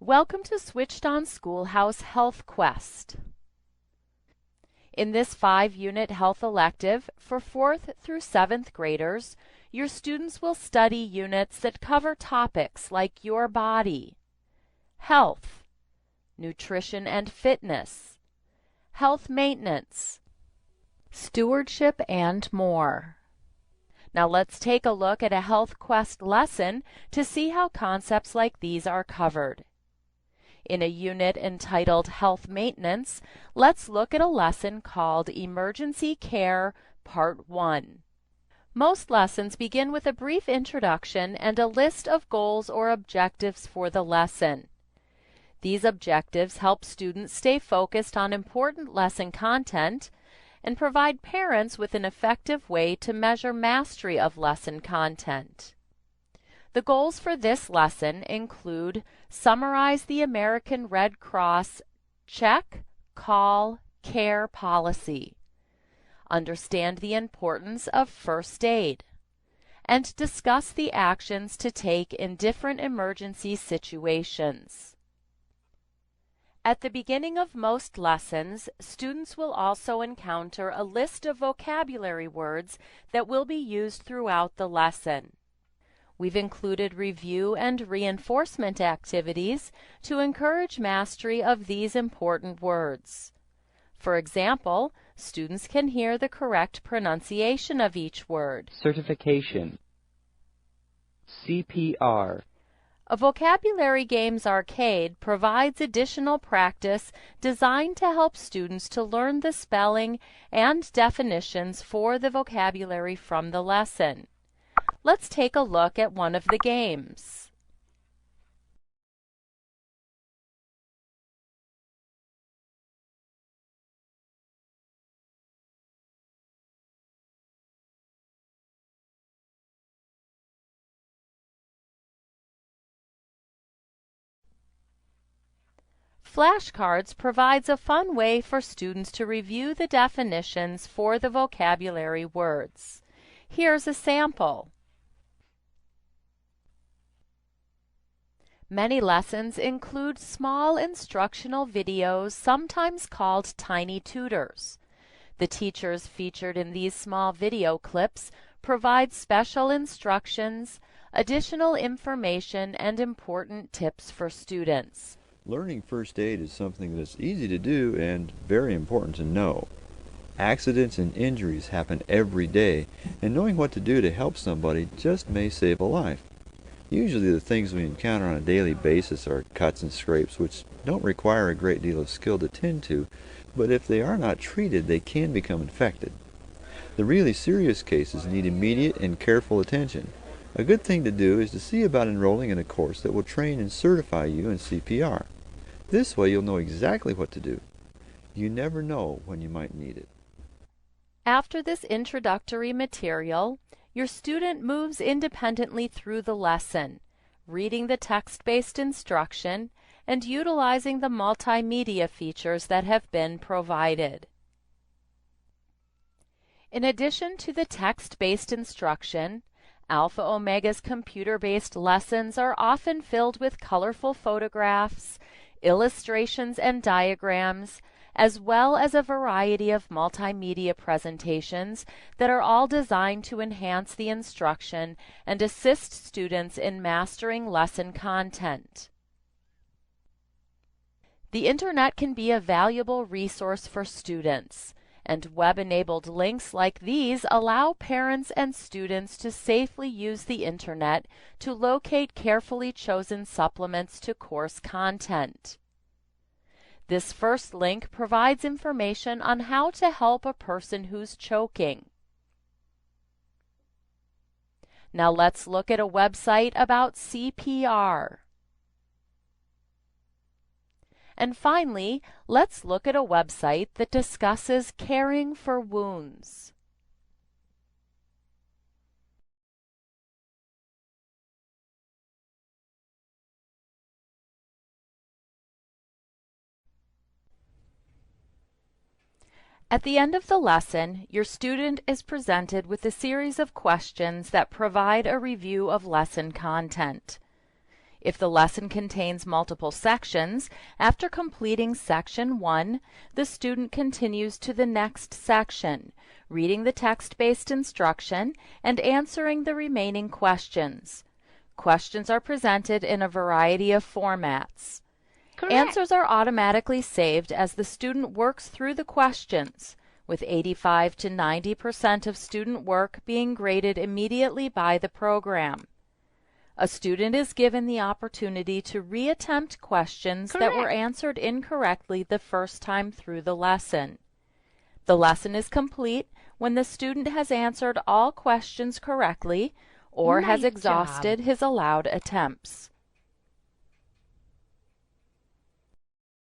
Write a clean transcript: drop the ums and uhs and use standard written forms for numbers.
Welcome to Switched On Schoolhouse Health Quest. In this 5-unit health elective for 4th through 7th graders, your students will study units that cover topics like your body, health, nutrition and fitness, health maintenance, stewardship, and more. Now let's take a look at a Health Quest lesson to see how concepts like these are covered. In a unit entitled Health Maintenance, let's look at a lesson called Emergency Care Part 1. Most lessons begin with a brief introduction and a list of goals or objectives for the lesson. These objectives help students stay focused on important lesson content and provide parents with an effective way to measure mastery of lesson content. The goals for this lesson include summarize the American Red Cross check, call, care policy, understand the importance of first aid, and discuss the actions to take in different emergency situations. At the beginning of most lessons, students will also encounter a list of vocabulary words that will be used throughout the lesson. We've included review and reinforcement activities to encourage mastery of these important words. For example, students can hear the correct pronunciation of each word. Certification. CPR. A Vocabulary Games arcade provides additional practice designed to help students to learn the spelling and definitions for the vocabulary from the lesson. Let's take a look at one of the games. Flashcards provides a fun way for students to review the definitions for the vocabulary words. Here's a sample. Many lessons include small instructional videos, sometimes called tiny tutors. The teachers featured in these small video clips provide special instructions, additional information, and important tips for students. Learning first aid is something that's easy to do and very important to know. Accidents and injuries happen every day, and knowing what to do to help somebody just may save a life. Usually the things we encounter on a daily basis are cuts and scrapes, which don't require a great deal of skill to tend to, but if they are not treated, they can become infected. The really serious cases need immediate and careful attention. A good thing to do is to see about enrolling in a course that will train and certify you in CPR. This way you'll know exactly what to do. You never know when you might need it. After this introductory material, your student moves independently through the lesson, reading the text-based instruction and utilizing the multimedia features that have been provided. In addition to the text-based instruction, Alpha Omega's computer-based lessons are often filled with colorful photographs, illustrations, and diagrams, as well as a variety of multimedia presentations that are all designed to enhance the instruction and assist students in mastering lesson content. The Internet can be a valuable resource for students, and web-enabled links like these allow parents and students to safely use the Internet to locate carefully chosen supplements to course content. This first link provides information on how to help a person who's choking. Now let's look at a website about CPR. And finally, let's look at a website that discusses caring for wounds. At the end of the lesson, your student is presented with a series of questions that provide a review of lesson content. If the lesson contains multiple sections, after completing section 1, the student continues to the next section, reading the text-based instruction and answering the remaining questions. Questions are presented in a variety of formats. Correct. Answers are automatically saved as the student works through the questions, with 85 to 90% of student work being graded immediately by the program. A student is given the opportunity to reattempt questions that were Correct. answered incorrectly the first time through the lesson. The lesson is complete when the student has answered all questions correctly or has Nice exhausted job. his allowed attempts.